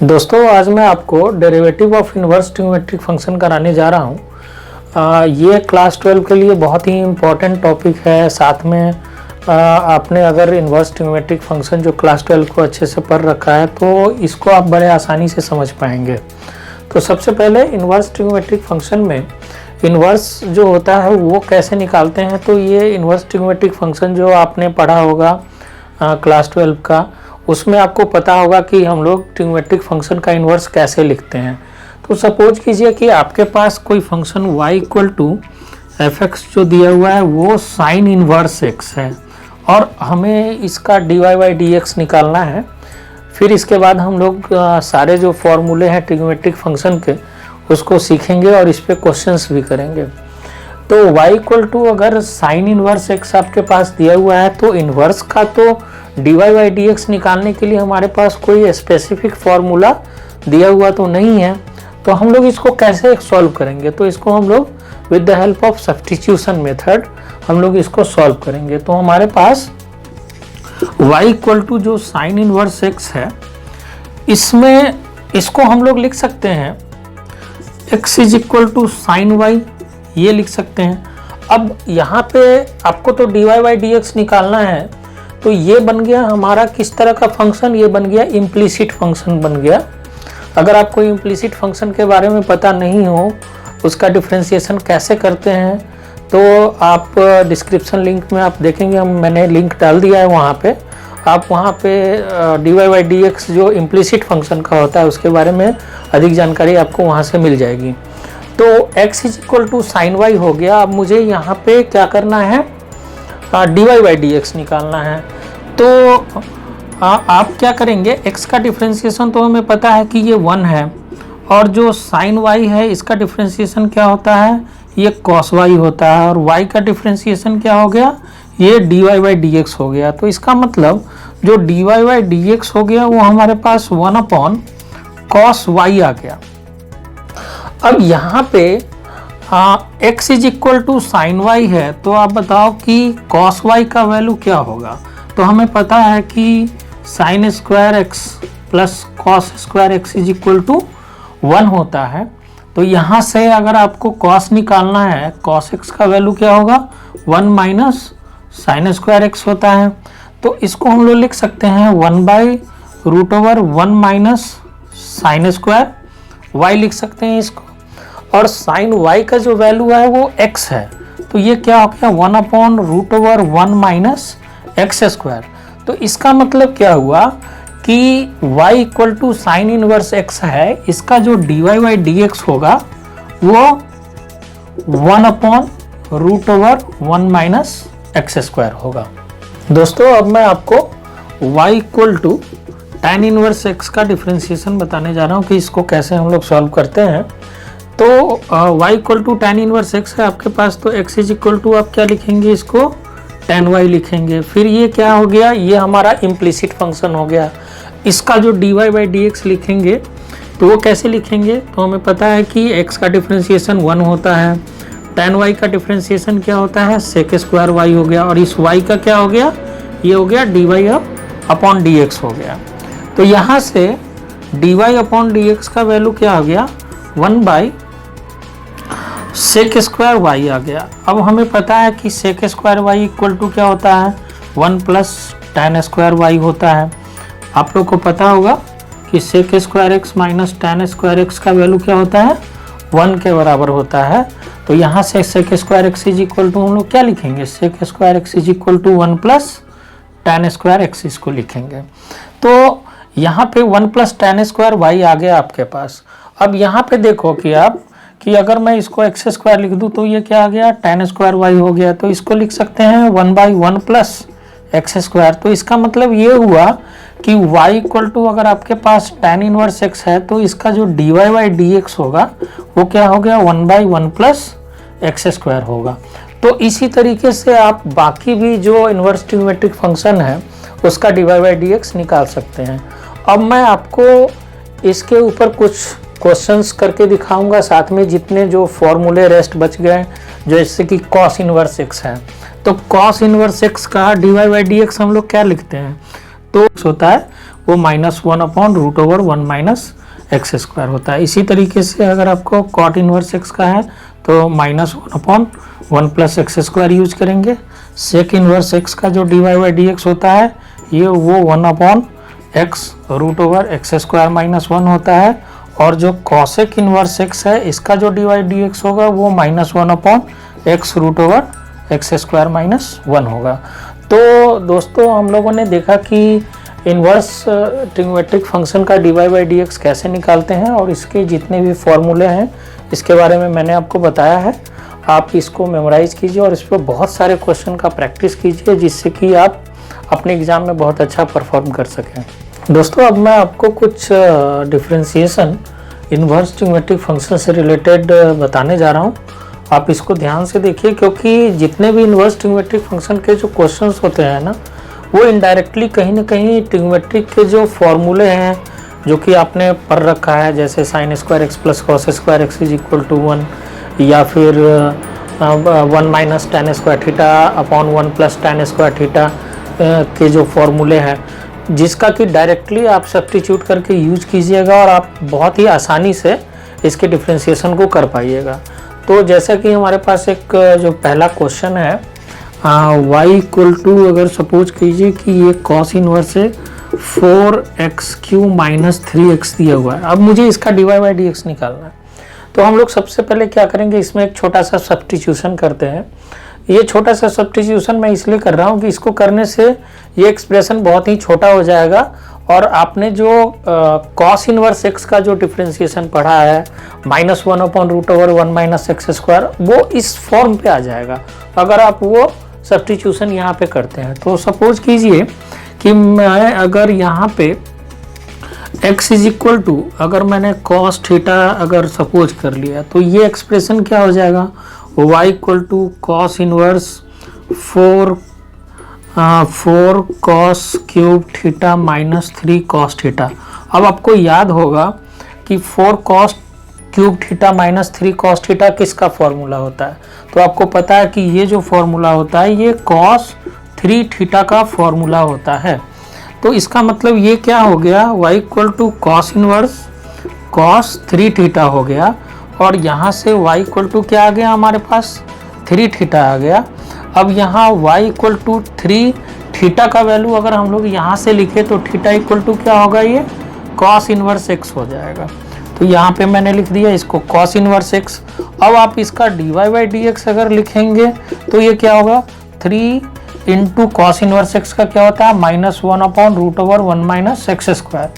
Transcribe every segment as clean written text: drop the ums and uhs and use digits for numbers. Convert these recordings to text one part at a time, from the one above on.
दोस्तों आज मैं आपको derivative of inverse trigonometric function कराने जा रहा हूँ। ये क्लास 12 के लिए बहुत ही इम्पोर्टेंट टॉपिक है। साथ में आपने अगर इन्वर्स ट्रिग्नोमेट्रिक फंक्शन जो क्लास 12 को अच्छे से पढ़ रखा है तो इसको आप बड़े आसानी से समझ पाएंगे। तो सबसे पहले इन्वर्स ट्रिग्नोमेट्रिक फंक्शन में इन्वर्स जो होता है वो कैसे निकालते हैं। तो ये इन्वर्स ट्रिग्नोमेट्रिक फंक्शन जो आपने पढ़ा होगा क्लास 12 का, उसमें आपको पता होगा कि हम लोग ट्रिग्नोमेट्रिक फंक्शन का इन्वर्स कैसे लिखते हैं। तो सपोज कीजिए कि आपके पास कोई function y equal to f x जो दिया हुआ है वो साइन इन्वर्स x है और हमें इसका dy बाई डी एक्स निकालना है। फिर इसके बाद हम लोग सारे जो फॉर्मूले हैं ट्रिग्नोमेट्रिक फंक्शन के उसको सीखेंगे और इस पर क्वेश्चंस भी करेंगे। तो y इक्वल टू अगर साइन इन्वर्स x आपके पास दिया हुआ है तो इन्वर्स का तो dy बाई डी एक्स निकालने के लिए हमारे पास कोई स्पेसिफिक फॉर्मूला दिया हुआ तो नहीं है। तो हम लोग इसको कैसे सॉल्व करेंगे, तो इसको हम लोग with the help of substitution method हम लोग इसको सॉल्व करेंगे। तो हमारे पास y इक्वल टू जो साइन इन्वर्स x है, इसमें इसको हम लोग लिख सकते हैं x is equal to sine y, ये लिख सकते हैं। अब यहाँ पे आपको तो dy बाई डी एक्स निकालना है, तो ये बन गया हमारा किस तरह का फंक्शन, ये बन गया इम्प्लिसिट फंक्शन बन गया। अगर आपको इम्प्लिसिट फंक्शन के बारे में पता नहीं हो, उसका डिफरेंशिएशन कैसे करते हैं, तो आप डिस्क्रिप्शन लिंक में आप देखेंगे, मैंने लिंक डाल दिया है वहाँ पे। आप वहाँ पे dy बाई डी एक्स जो इम्प्लिसिट फंक्शन का होता है उसके बारे में अधिक जानकारी आपको वहाँ से मिल जाएगी। तो x is equal to sine y हो गया। अब मुझे यहाँ पे क्या करना है, dy बाई डी एक्स निकालना है। तो आप क्या करेंगे, x का डिफरेंशिएशन तो हमें पता है कि ये 1 है और जो साइन y है इसका डिफरेंशिएशन क्या होता है, ये कॉस y होता है और y का डिफरेंशिएशन क्या हो गया, ये dy बाई डी एक्स हो गया। तो इसका मतलब जो dy बाई डी एक्स हो गया वो हमारे पास 1 अपॉन कॉस y आ गया। अब यहाँ पे x is equal to sine y है, तो आप बताओ कि कॉस y का वैल्यू क्या होगा। तो हमें पता है कि sine square x plus cos square x is equal to 1 होता है। तो यहाँ से अगर आपको कॉस निकालना है, कॉस x का वैल्यू क्या होगा, 1 माइनस साइन स्क्वायर x होता है। तो इसको हम लोग लिख सकते हैं 1 by root over 1 minus sine square y लिख सकते हैं इसको। और साइन y का जो वैल्यू है वो x है, तो ये क्या हो गया 1 upon root over 1 minus x square. तो इसका मतलब क्या हुआ कि y equal to sine inverse x है, इसका जो dy बाई डी एक्स होगा वो 1 upon root over 1 minus x square होगा। दोस्तों अब मैं आपको y equal to tan inverse x का डिफरेंशिएशन बताने जा रहा हूँ कि इसको कैसे हम लोग सॉल्व करते हैं। तो y equal to tan inverse x है आपके पास, तो x इज इक्वल टू आप क्या लिखेंगे, इसको tan y लिखेंगे। फिर ये क्या हो गया, ये हमारा इम्प्लिसिट फंक्शन हो गया। इसका जो dy बाई डी एक्स लिखेंगे तो वो कैसे लिखेंगे, तो हमें पता है कि x का डिफरेंशिएशन 1 होता है, tan y का डिफरेंशिएशन क्या होता है, सेक स्क्वायर y हो गया, और इस y का क्या हो गया, ये हो गया dy अपॉन डी एक्स हो गया। तो यहाँ से dy अपॉन डी एक्स का वैल्यू क्या हो गया, 1 बाई सेक स्क्वायर y आ गया। अब हमें पता है कि sec square y equal to क्या होता है, 1 प्लस tan स्क्वायर y होता है। आप लोग को पता होगा कि sec square x minus tan square x का वैल्यू क्या होता है, 1 के बराबर होता है। तो यहाँ से sec square x is equal to हम लोग क्या लिखेंगे, sec square x is equal to 1 plus tan square x इसको लिखेंगे। तो यहाँ पे 1 प्लस tan स्क्वायर y आ गया आपके पास। अब यहाँ पे देखो कि आप कि अगर मैं इसको एक्स स्क्वायर लिख दूँ तो ये क्या आ गया, tan स्क्वायर y हो गया। तो इसको लिख सकते हैं 1 बाई 1 प्लस एक्स स्क्वायर। तो इसका मतलब ये हुआ कि y इक्वल टू अगर आपके पास tan इनवर्स x है तो इसका जो dy बाई डी एक्स होगा वो क्या हो गया, 1 बाई 1 प्लस एक्स स्क्वायर होगा। तो इसी तरीके से आप बाकी भी जो इन्वर्स ट्रिग्नोमेट्रिक फंक्शन है उसका dy बाई डी एक्स निकाल सकते हैं। अब मैं आपको इसके ऊपर कुछ क्वेश्चंस करके दिखाऊंगा, साथ में जितने जो फॉर्मूले रेस्ट बच गए, जैसे कि कॉस इनवर्स x है। तो कॉस इनवर्स x का dy बाई डी एक्स हम लोग क्या लिखते हैं, तो होता है वो -1/√1 माइनस एक्स स्क्वायर होता है। इसी तरीके से अगर आपको कॉट इनवर्स एक्स का है तो -1/1 प्लस एक्स स्क्वायर यूज करेंगे। सेक इनवर्स एक्स का जो dy/dx होता है ये वो 1/x स्क्वायर -1 होता है, और जो कॉसेक इनवर्स एक्स है इसका जो dy/dx होगा वो -1/x स्क्वायर -1 होगा। तो दोस्तों हम लोगों ने देखा कि इन्वर्स ट्रिग्नोमेट्रिक फंक्शन का dy/dx कैसे निकालते हैं, और इसके जितने भी फॉर्मूले हैं इसके बारे में मैंने आपको बताया है। आप इसको मेमोराइज कीजिए और इस पर बहुत सारे क्वेश्चन का प्रैक्टिस कीजिए, जिससे कि आप अपने एग्ज़ाम में बहुत अच्छा परफॉर्म कर सकें। दोस्तों अब मैं आपको कुछ डिफरेंशिएशन इन्वर्स ट्रिग्नोमेट्रिक फंक्शन से रिलेटेड बताने जा रहा हूँ। आप इसको ध्यान से देखिए, क्योंकि जितने भी इन्वर्स ट्रिग्नोमेट्रिक फंक्शन के जो क्वेश्चंस होते हैं ना, वो इनडायरेक्टली कहीं ना कहीं ट्रिग्नोमेट्रिक के जो फॉर्मूले हैं जो कि आपने पढ़ रखा है, जैसे sin square x plus cos square x is equal to 1, या फिर 1 minus tan square theta upon 1 plus tan square theta के जो फॉर्मूले हैं, जिसका कि डायरेक्टली आप सब्स्टिट्यूट करके यूज कीजिएगा और आप बहुत ही आसानी से इसके डिफ्रेंशिएशन को कर पाइएगा। तो जैसा कि हमारे पास एक जो पहला क्वेश्चन है, y इक्वल टू, अगर सपोज कीजिए कि ये कॉस इनवर्स है 4x³ माइनस 3x दिया हुआ है। अब मुझे इसका dy/dx निकालना है। तो हम लोग सबसे पहले क्या करेंगे, इसमें एक छोटा सा सब्स्टिट्यूशन करते हैं। ये छोटा सा सब्स्टिट्यूशन मैं इसलिए कर रहा हूँ कि इसको करने से ये एक्सप्रेशन बहुत ही छोटा हो जाएगा, और आपने जो कॉस इनवर्स एक्स का जो डिफ्रेंशिएशन पढ़ा है -1/√1 माइनस एक्स स्क्वायर, वो इस फॉर्म पे आ जाएगा अगर आप वो सब्स्टिट्यूशन यहाँ पे करते हैं। तो सपोज कीजिए कि मैं अगर यहाँ पे x इज इक्वल टू, अगर मैंने cos थीटा अगर सपोज कर लिया, तो ये एक्सप्रेशन क्या हो जाएगा, y equal to cos inverse 4 cos³ theta minus 3 cos theta. अब आपको याद होगा कि 4 cos³ theta minus 3 cos theta किसका फॉर्मूला होता है, तो आपको पता है कि ये जो फॉर्मूला होता है ये cos 3 थीटा का फॉर्मूला होता है। तो इसका मतलब ये क्या हो गया, y equal to cos inverse cos 3 theta हो गया, और यहाँ से y इक्वल टू क्या आ गया हमारे पास 3 थीटा आ गया। अब यहाँ y इक्वल टू 3 थीटा का वैल्यू अगर हम लोग यहाँ से लिखे तो थीटा इक्वल टू क्या होगा, ये cos इनवर्स x हो जाएगा। तो यहाँ पे मैंने लिख दिया इसको cos इनवर्स x। अब आप इसका dy/dx अगर लिखेंगे तो ये क्या होगा, 3 इंटू कॉस इनवर्स एक्स का क्या होता है -1/√1 minus x square,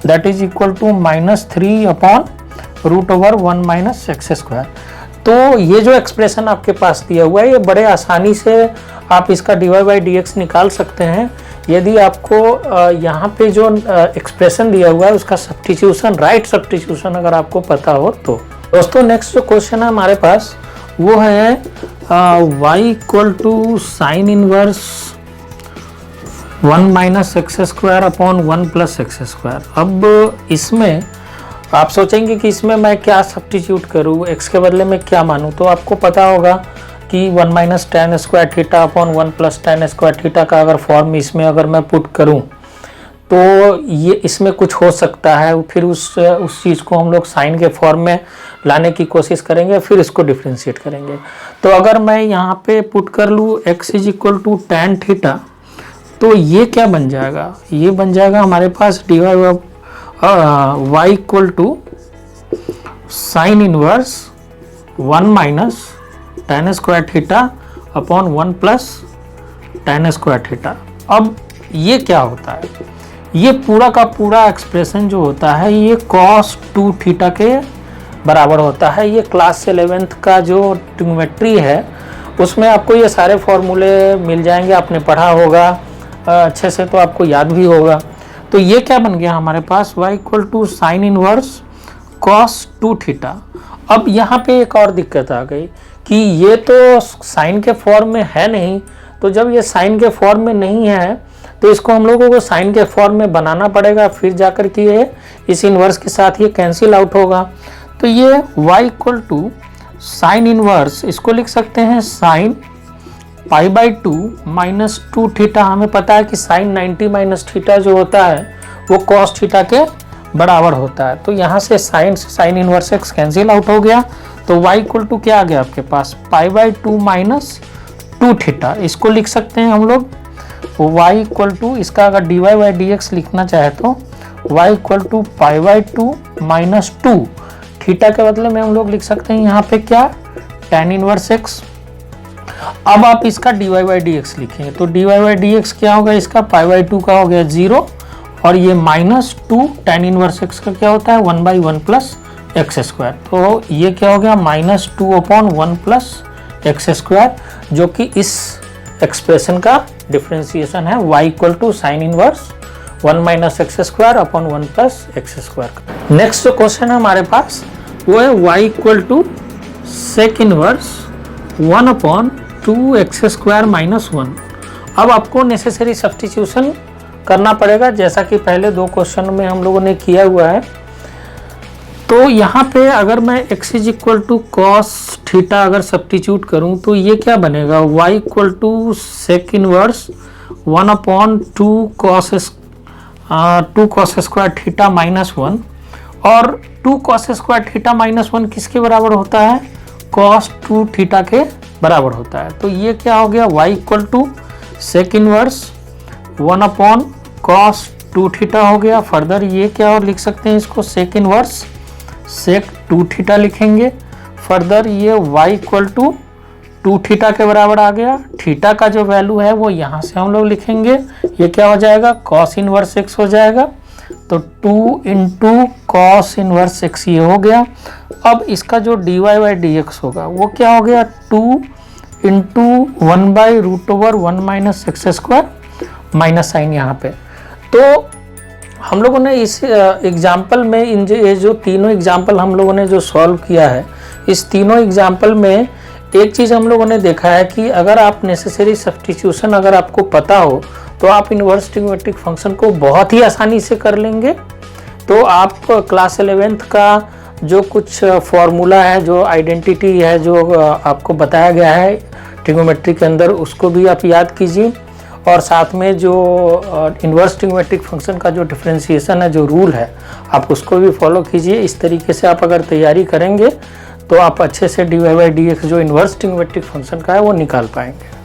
that is equal to -3/√1 minus x square. तो ये जो एक्सप्रेशन आपके पास दिया हुआ है, ये बड़े आसानी से आप इसका dy/dx निकाल सकते हैं, यदि आपको यहाँ पे जो एक्सप्रेशन दिया हुआ है उसका सब्स्टिट्यूशन, राइट सब्स्टिट्यूशन अगर आपको पता हो तो। दोस्तों नेक्स्ट जो क्वेश्चन है हमारे पास वो है y equal to sine inverse 1 minus x square upon 1 plus x square. अब इसमें आप सोचेंगे कि इसमें मैं क्या सब्स्टिट्यूट करूँ, x के बदले में क्या मानूँ, तो आपको पता होगा कि 1 minus tan square theta upon 1 plus tan square theta का अगर फॉर्म इसमें अगर मैं पुट करूँ तो ये इसमें कुछ हो सकता है, फिर उस चीज़ को हम लोग साइन के फॉर्म में लाने की कोशिश करेंगे, फिर इसको डिफ्रेंशिएट करेंगे। तो अगर मैं यहाँ पे पुट कर लूँ x is equal to tan theta, तो ये क्या बन जाएगा, ये बन जाएगा हमारे पास y equal to sine inverse 1 minus tan square theta upon 1 plus tan square theta. अब ये क्या होता है, ये पूरा का पूरा एक्सप्रेशन जो होता है ये cos 2 थीटा के बराबर होता है। ये क्लास 11th का जो ट्रिग्नोमेट्री है उसमें आपको ये सारे फॉर्मूले मिल जाएंगे, आपने पढ़ा होगा अच्छे से तो आपको याद भी होगा। तो ये क्या बन गया हमारे पास y equal to sine inverse cos 2 theta. अब यहाँ पे एक और दिक्कत आ गई कि ये तो साइन के फॉर्म में है नहीं, तो जब ये साइन के फॉर्म में नहीं है तो इसको हम लोगों को साइन के फॉर्म में बनाना पड़ेगा, फिर जाकर के ये इस इन्वर्स के साथ ये कैंसिल आउट होगा। तो ये y equal to sine inverse, इसको लिख सकते हैं साइन π/2 माइनस 2 थीटा। हमें पता है कि साइन 90 माइनस थीटा जो होता है वो कॉस थीटा के बराबर होता है। तो यहाँ से sine inverse x cancel out हो गया, तो y इक्वल टू क्या आ गया आपके पास, π/2 माइनस 2 थीटा। इसको लिख सकते हैं हम लोग y इक्वल टू, इसका अगर dy/dx लिखना चाहे तो y equal to π/2 minus 2 theta के बदले में हम लोग लिख सकते हैं यहाँ पे क्या, tan इनवर्स x। अब आप इसका dy/dx लिखेंगे तो dy/dx क्या होगा, इसका π/2 का हो गया 0 और ये माइनस 2 tan इनवर्स x का क्या होता है 1/1 प्लस एक्स स्क्वायर। तो ये क्या हो गया -2/1 प्लस एक्स स्क्वायर, जो कि इस एक्सप्रेशन का डिफरेंशिएशन है y equal to sine inverse 1 minus x square upon 1 plus x square. Next जो क्वेश्चन है हमारे पास वो है y equal to sec inverse 1 upon 2x square minus 1। अब आपको नेसेसरी सब्स्टिट्यूशन करना पड़ेगा, जैसा कि पहले दो क्वेश्चन में हम लोगों ने किया हुआ है। तो यहाँ पे अगर मैं x is equal to cos theta अगर सब्स्टिट्यूट करूँ तो ये क्या बनेगा, y equal to sec inverse 1 upon 2 cos square theta minus 1, और 2 कॉस स्क्वायर थीटा माइनस 1 किसके बराबर होता है, कॉस 2 थीटा के बराबर होता है। तो ये क्या हो गया, y equal to sec inverse 1 upon cos 2 theta हो गया। फर्दर ये क्या और लिख सकते हैं, इसको सेक इनवर्स सेक 2 थीटा लिखेंगे। फर्दर ये y इक्वल टू 2 थीटा के बराबर आ गया। थीटा का जो वैल्यू है वो यहाँ से हम लोग लिखेंगे, ये क्या हो जाएगा, कॉस इनवर्स x हो जाएगा। तो 2 इंटू कॉस इनवर्स x ये हो गया। अब इसका जो dy/dx होगा वो क्या हो गया, 2 into 1/√1 minus x square minus sine यहाँ पे। तो हम लोगों ने इस एग्जाम्पल में ये जो तीनों एग्जाम्पल हम लोगों ने जो सॉल्व किया है, इस तीनों एग्जाम्पल में एक चीज़ हम लोगों ने देखा है कि अगर आप नेसेसरी सब्स्टिट्यूशन अगर आपको पता हो तो आप इनवर्स ट्रिग्नोमेट्रिक फंक्शन को बहुत ही आसानी से कर लेंगे। तो आप क्लास 11th का जो कुछ फॉर्मूला है, जो आइडेंटिटी है, जो आपको बताया गया है ट्रिग्नोमेट्री के अंदर, उसको भी आप याद कीजिए। और साथ में जो इन्वर्स ट्रिग्नोमेट्रिक फंक्शन का जो डिफरेंशिएशन है, जो रूल है, आप उसको भी फॉलो कीजिए। इस तरीके से आप अगर तैयारी करेंगे तो आप अच्छे से dy/dx जो इन्वर्स ट्रिग्नोमेट्रिक फंक्शन का है वो निकाल पाएंगे।